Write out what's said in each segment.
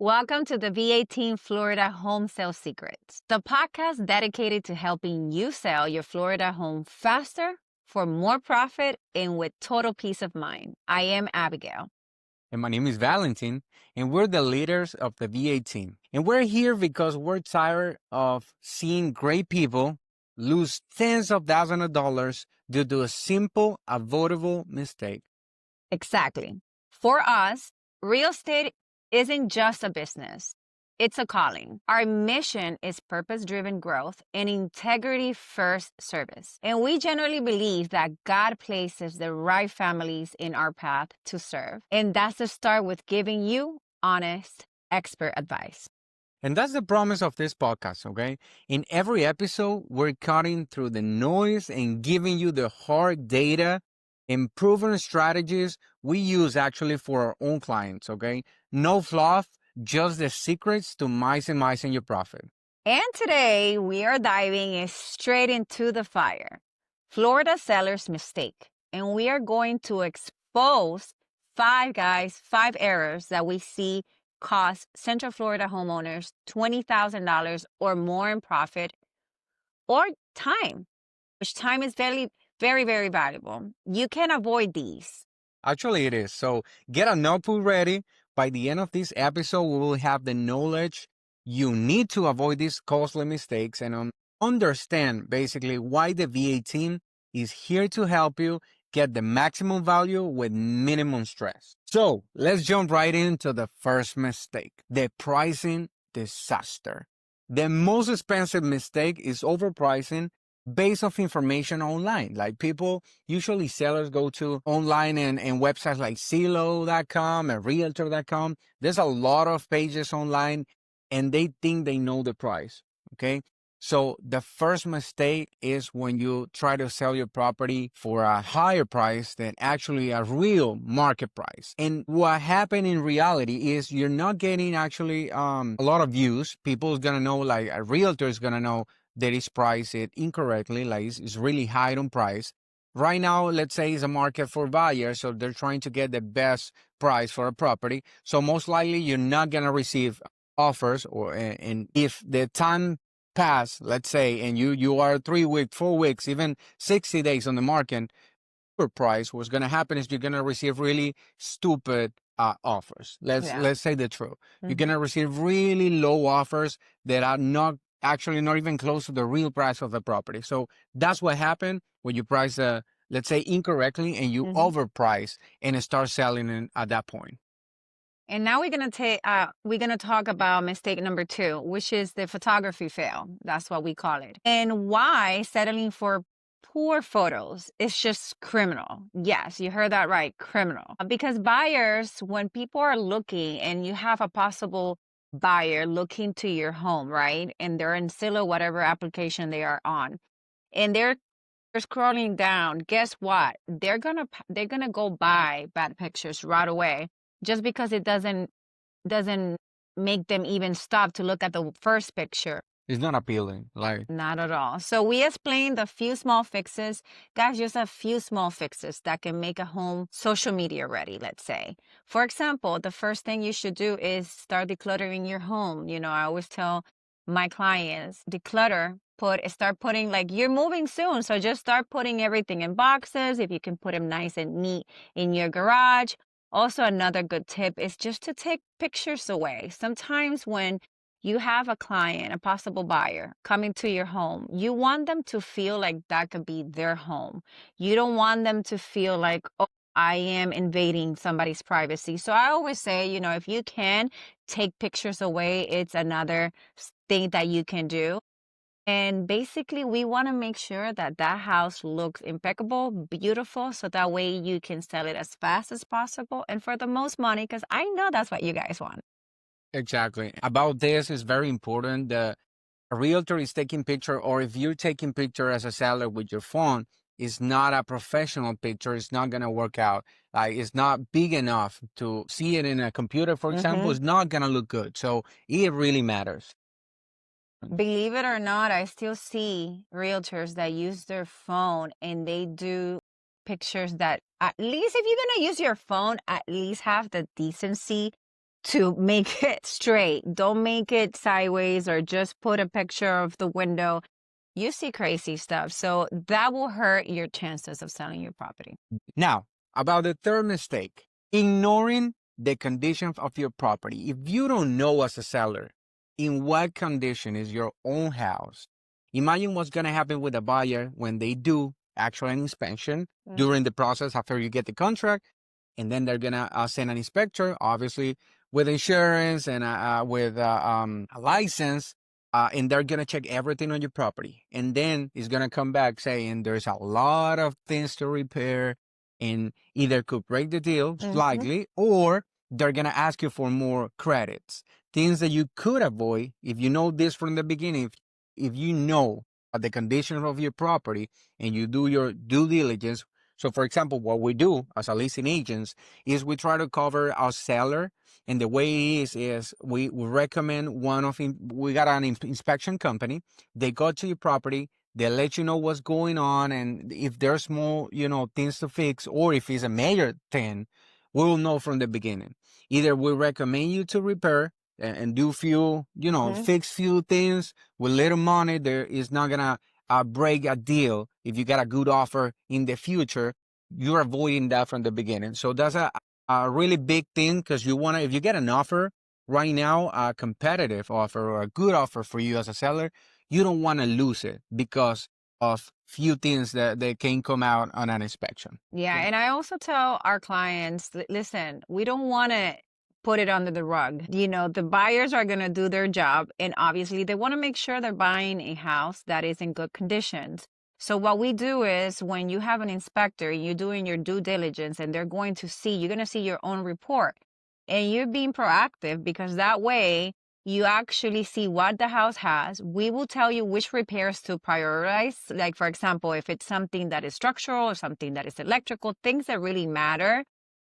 Welcome to the V18 Florida Home Sale Secrets, the podcast dedicated to helping you sell your Florida home faster, for more profit, and with total peace of mind. I am Abigail. And my name is Valentin, and we're the leaders of the VA team. And we're here because we're tired of seeing great people lose tens of thousands of dollars due to a simple, avoidable mistake. Exactly. For us, real estate isn't just a business, it's a calling. Our mission is purpose driven growth and integrity first service. And we generally believe that God places the right families in our path to serve. And that's to start with giving you honest, expert advice. And that's the promise of this podcast, okay? In every episode, we're cutting through the noise and giving you the hard data and proven strategies we use actually for our own clients, okay? No fluff, just the secrets to maximizing your profit. And today we are diving straight into the fire. Florida seller's mistake. And we are going to expose five errors that we see cost Central Florida homeowners $20,000 or more in profit, or time, which time is very, very, very valuable. You can avoid these. Actually, it is. So get a notebook ready. By the end of this episode, we will have the knowledge you need to avoid these costly mistakes and understand basically why the VA team is here to help you get the maximum value with minimum stress. So let's jump right into the first mistake, the pricing disaster. The most expensive mistake is overpricing based off information online. Like people, usually sellers go to online and websites like Zillow.com and Realtor.com. There's a lot of pages online and they think they know the price, okay? So the first mistake is when you try to sell your property for a higher price than actually a real market price. And what happened in reality is you're not getting actually a lot of views. People's gonna know, like a realtor is gonna know that it's priced it incorrectly, like it's really high on price. Right now, let's say it's a market for buyers, so they're trying to get the best price for a property. So most likely you're not gonna receive offers, or and if the time pass, let's say, and you are 3 weeks, 4 weeks, even 60 days on the market, your price, what's gonna happen is you're gonna receive really stupid offers. Let's say the truth. You're gonna receive really low offers that are not actually not even close to the real price of the property. So that's what happened when you price let's say incorrectly and you overprice and start selling it at that point. And now we're gonna talk about mistake number 2, which is the photography fail. That's what we call it. And why settling for poor photos is just criminal. Yes, you heard that right, criminal. Because buyers, when people are looking and you have a possible buyer looking to your home, right? And they're in Zillow, whatever application they are on, and they're scrolling down, guess what? They're gonna go buy bad pictures right away, just because it doesn't make them even stop to look at the first picture. It's not appealing, like. Not at all. So we explained a few small fixes. Guys, just a few small fixes that can make a home social media ready, let's say. For example, the first thing you should do is start decluttering your home. You know, I always tell my clients, declutter, start putting, like, you're moving soon, so just start putting everything in boxes. If you can put them nice and neat in your garage. Also, another good tip is just to take pictures away. Sometimes when you have a client, a possible buyer coming to your home, you want them to feel like that could be their home. You don't want them to feel like, oh, I am invading somebody's privacy. So I always say, you know, if you can take pictures away, it's another thing that you can do. And basically, we want to make sure that that house looks impeccable, beautiful, so that way you can sell it as fast as possible and for the most money, because I know that's what you guys want. Exactly. About this is very important. The realtor is taking picture, or if you're taking picture as a seller with your phone, it's not a professional picture. It's not gonna work out. Like it's not big enough to see it in a computer, for example. It's not gonna look good. So it really matters. Believe it or not, I still see realtors that use their phone and they do pictures that, at least if you're going to use your phone, at least have the decency to make it straight. Don't make it sideways or just put a picture of the window. You see crazy stuff. So that will hurt your chances of selling your property. Now, about the third mistake, ignoring the condition of your property. If you don't know as a seller in what condition is your own house, imagine what's going to happen with a buyer when they do actual inspection during the process after you get the contract. And then they're going to send an inspector, obviously with insurance and with a license. And they're going to check everything on your property. And then it's going to come back saying there's a lot of things to repair and either could break the deal slightly or they're going to ask you for more credits. Things that you could avoid if you know this from the beginning. If you know the condition of your property and you do your due diligence. So, for example, what we do as a leasing agents is we try to cover our seller. And the way it is we recommend we got an inspection company. They go to your property. They let you know what's going on. And if there's small, things to fix, or if it's a major thing, we'll know from the beginning. Either we recommend you to repair and do few, fix few things with little money. There is not going to break a deal. If you got a good offer in the future, you're avoiding that from the beginning. So that's a really big thing because if you get an offer right now, a competitive offer or a good offer for you as a seller, you don't want to lose it because of few things that they can come out on an inspection. Yeah. And I also tell our clients, listen, we don't want to put it under the rug. The buyers are going to do their job. And obviously they want to make sure they're buying a house that is in good conditions. So what we do is when you have an inspector, you're doing your due diligence and you're going to see your own report and you're being proactive because that way you actually see what the house has. We will tell you which repairs to prioritize. Like, for example, if it's something that is structural or something that is electrical, things that really matter,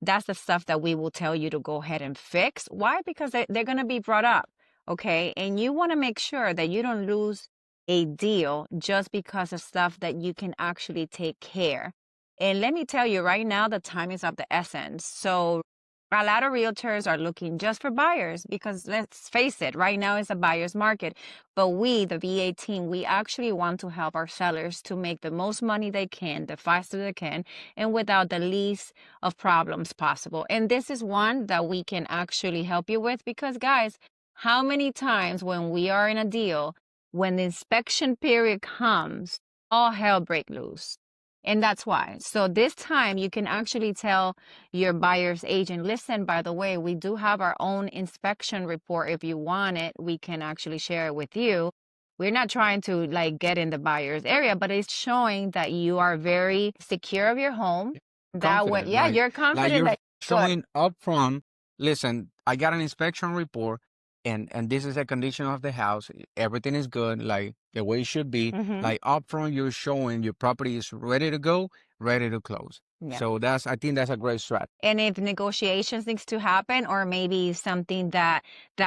that's the stuff that we will tell you to go ahead and fix. Why? Because they're going to be brought up. Okay. And you want to make sure that you don't lose a deal just because of stuff that you can actually take care. And let me tell you right now, the time is of the essence. So a lot of realtors are looking just for buyers because let's face it, right now is a buyer's market. But we, the VA team, we actually want to help our sellers to make the most money they can, the faster they can, and without the least of problems possible. And this is one that we can actually help you with because, guys, how many times when we are in a deal, when the inspection period comes, all hell break loose. And that's why. So this time you can actually tell your buyer's agent, listen, by the way, we do have our own inspection report. If you want it, we can actually share it with you. We're not trying to get in the buyer's area, but it's showing that you are very secure of your home. That way, yeah, you're confident that showing up front. Listen, I got an inspection report. And this is the condition of the house. Everything is good, like the way it should be. Like up front, you're showing your property is ready to go, ready to close. Yeah. So I think that's a great strat. And if negotiations needs to happen, or maybe something that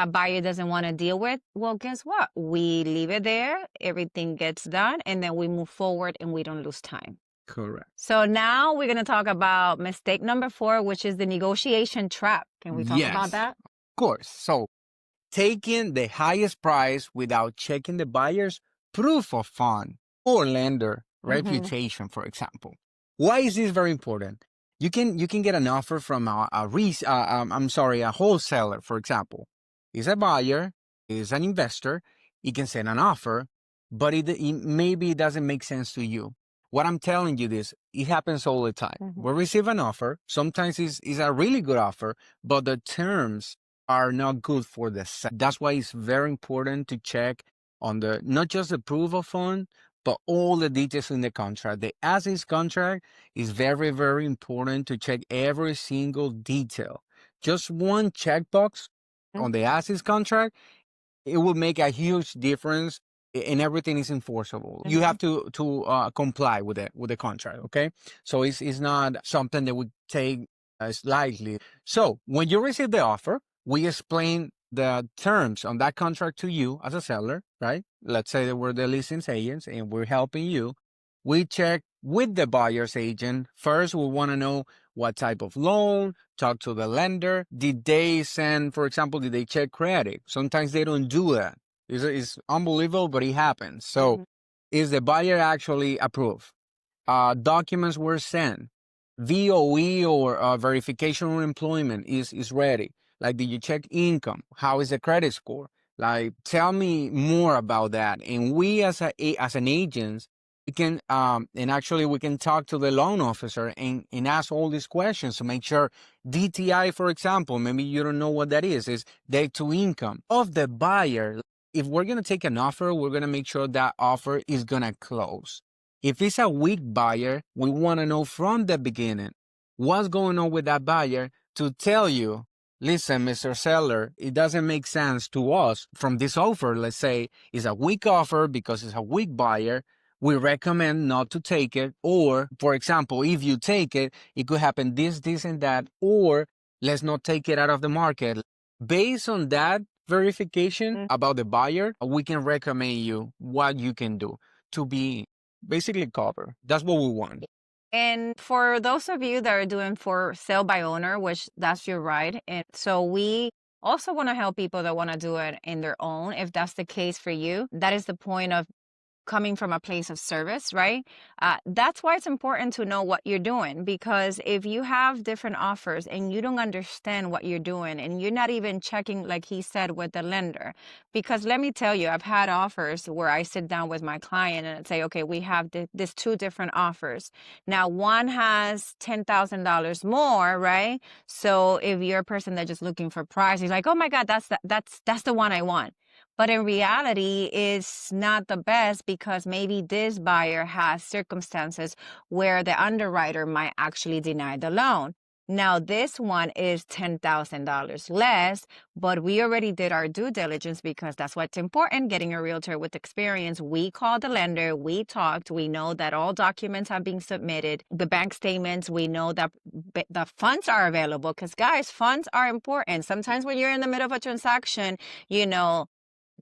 buyer doesn't want to deal with, well, guess what? We leave it there, everything gets done, and then we move forward and we don't lose time. Correct. So now we're going to talk about mistake number 4, which is the negotiation trap. Can we talk about that? Of course. So taking the highest price without checking the buyer's proof of fund or lender reputation, for example. Why is this very important? You can get an offer from a wholesaler, for example. He's a buyer, he's an investor. He can send an offer, but maybe it doesn't make sense to you. What I'm telling you it happens all the time. We receive an offer. Sometimes it's a really good offer, but the terms are not good for the seller. That's why it's very important to check on not just the proof of fund, but all the details in the contract. The as-is contract is very, very important to check every single detail. Just one checkbox on the as-is contract, it will make a huge difference and everything is enforceable. You have to comply with the contract, okay? So it's not something that would take slightly. So when you receive the offer, we explain the terms on that contract to you as a seller, right? Let's say that we're the leasing agents and we're helping you. We check with the buyer's agent. First, we want to know what type of loan, talk to the lender. Did they send, for example, did they check credit? Sometimes they don't do that. It's unbelievable, but it happens. So is the buyer actually approved? Documents were sent. VOE or verification of employment is ready. Like, did you check income? How is the credit score? Like, tell me more about that. And we as an agent, we can and actually we can talk to the loan officer and ask all these questions to make sure DTI, for example, maybe you don't know what that is debt to income of the buyer. If we're gonna take an offer, we're gonna make sure that offer is gonna close. If it's a weak buyer, we want to know from the beginning what's going on with that buyer to tell you, listen, Mr. Seller, it doesn't make sense to us from this offer. Let's say it's a weak offer because it's a weak buyer. We recommend not to take it. Or, for example, if you take it, it could happen this, and that. Or let's not take it out of the market. Based on that verification about the buyer, we can recommend you what you can do to be basically cover. That's what we want. And for those of you that are doing for sale by owner, which that's your right. And so we also want to help people that want to do it in their own. If that's the case for you, that is the point of coming from a place of service, right? That's why it's important to know what you're doing, because if you have different offers and you don't understand what you're doing and you're not even checking, like he said, with the lender, because let me tell you, I've had offers where I sit down with my client and say, okay, we have these two different offers. Now, one has $10,000 more, right? So if you're a person that's just looking for price, he's like, oh my God, that's the one I want. But in reality, it's not the best because maybe this buyer has circumstances where the underwriter might actually deny the loan. Now, this one is $10,000 less, but we already did our due diligence because that's what's important, getting a realtor with experience. We called the lender, we talked, we know that all documents have been submitted, the bank statements, we know that the funds are available because, guys, funds are important. Sometimes when you're in the middle of a transaction,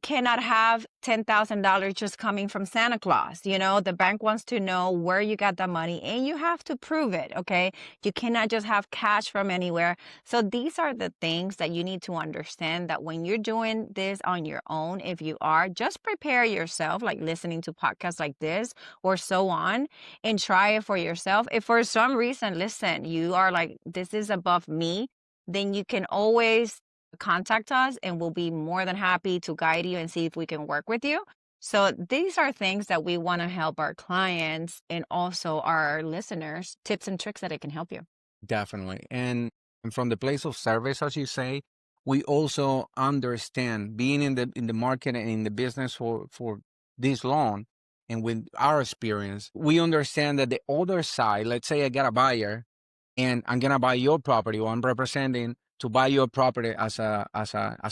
cannot have $10,000 just coming from Santa Claus. The bank wants to know where you got the money and you have to prove it, okay? You cannot just have cash from anywhere. So these are the things that you need to understand, that when you're doing this on your own, if you are, just prepare yourself, like listening to podcasts like this or so on, and try it for yourself. If for some reason, listen, you are like, this is above me, then you can always contact us and we'll be more than happy to guide you and see if we can work with you. So these are things that we want to help our clients and also our listeners, tips and tricks that it can help you. Definitely. And from the place of service, as you say, we also understand being in the market and in the business for this long, and with our experience, we understand that the other side, let's say I got a buyer and I'm gonna buy your property, or I'm representing to buy your property as a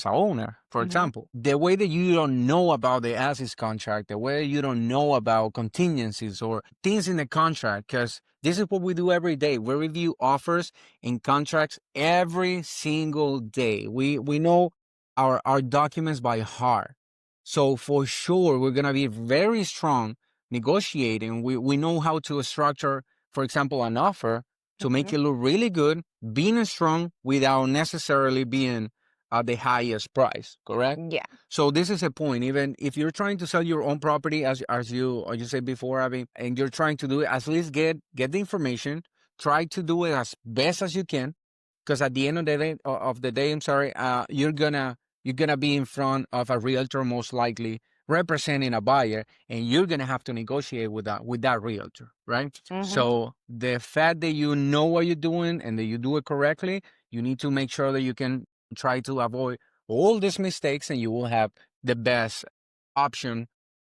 owner, for example. The way that you don't know about the assets contract, the way you don't know about contingencies or things in the contract, because this is what we do every day. We review offers and contracts every single day. We know our documents by heart. So for sure, we're gonna be very strong negotiating. We know how to structure, for example, an offer to make it look really good, being strong without necessarily being at the highest price, correct? Yeah. So this is a point. Even if you're trying to sell your own property, as you said before, Abby, and you're trying to do it, at least get the information. Try to do it as best as you can, because at the end of the day, I'm sorry, you're gonna be in front of a realtor, most likely representing a buyer, and you're gonna have to negotiate with that realtor, right? So the fact that you know what you're doing and that you do it correctly, you need to make sure that you can try to avoid all these mistakes, and you will have the best option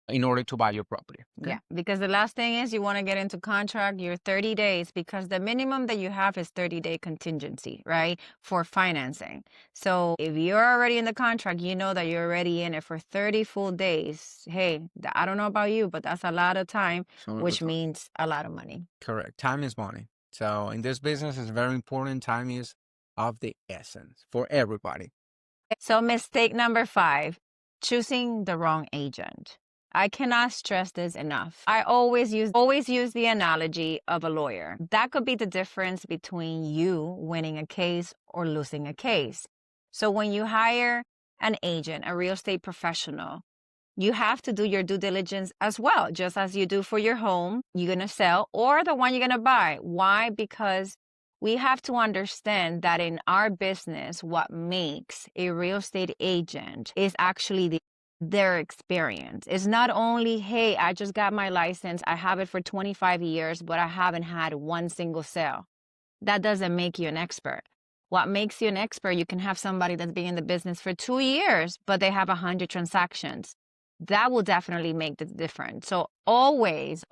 in order to buy your property. Okay? Yeah, because the last thing is you want to get into contract your 30 days, because the minimum that you have is 30-day contingency, right, for financing. So if you're already in the contract, you know that you're already in it for 30 full days. Hey, I don't know about you, but that's a lot of time, which means a lot of money. Correct. Time is money. So in this business, it's very important. Time is of the essence for everybody. So mistake number 5, choosing the wrong agent. I cannot stress this enough. I always use the analogy of a lawyer. That could be the difference between you winning a case or losing a case. So when you hire an agent, a real estate professional, you have to do your due diligence as well, just as you do for your home you're going to sell or the one you're going to buy. Why? Because we have to understand that in our business, what makes a real estate agent is actually their experience. It's not only, hey, I just got my license, I have it for 25 years, but I haven't had one single sale. That doesn't make you an expert. What makes you an expert, you can have somebody that's been in the business for 2 years, but they have 100 transactions. That will definitely make the difference. So always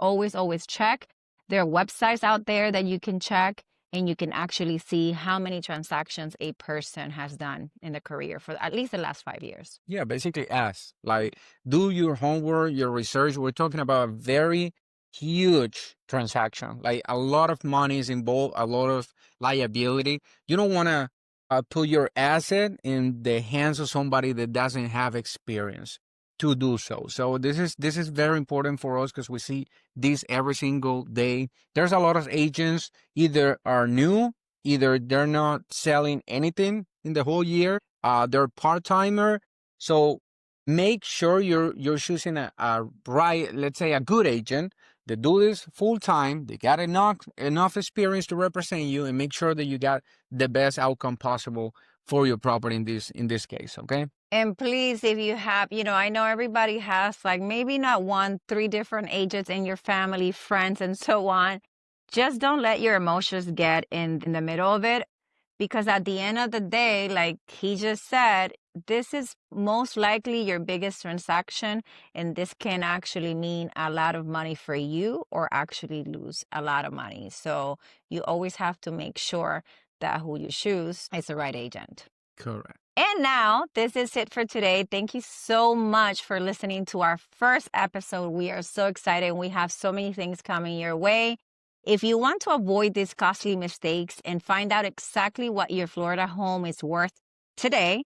check. There are websites out there that you can check, and you can actually see how many transactions a person has done in the career for at least the last 5 years. Yeah, basically ask, like, do your homework, your research. We're talking about a very huge transaction. Like a lot of money is involved, a lot of liability. You don't want to put your asset in the hands of somebody that doesn't have experience to do so. So this is very important for us because we see this every single day. There's a lot of agents either are new, either they're not selling anything in the whole year, they're part-timer. So make sure you're choosing a right, let's say a good agent that do this full time. They got enough experience to represent you, and make sure that you got the best outcome possible for your property in this case. Okay. And please, if you have, I know everybody has like maybe not one, 3 different agents in your family, friends, and so on. Just don't let your emotions get in the middle of it. Because at the end of the day, like he just said, this is most likely your biggest transaction. And this can actually mean a lot of money for you or actually lose a lot of money. So you always have to make sure that who you choose is the right agent. Correct. And now, this is it for today. Thank you so much for listening to our first episode. We are so excited. We have so many things coming your way. If you want to avoid these costly mistakes and find out exactly what your Florida home is worth today,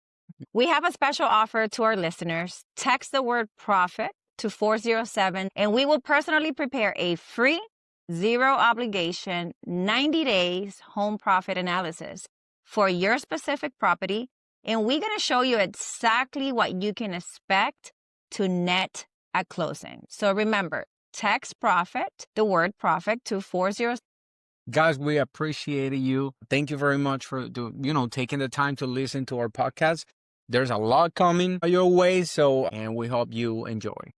we have a special offer to our listeners. Text the word profit to 407, and we will personally prepare a free, zero obligation, 90 days home profit analysis for your specific property. And we're going to show you exactly what you can expect to net at closing. So remember, text profit, the word profit, to 407. Guys, we appreciate you. Thank you very much for taking the time to listen to our podcast. There's a lot coming your way, and we hope you enjoy.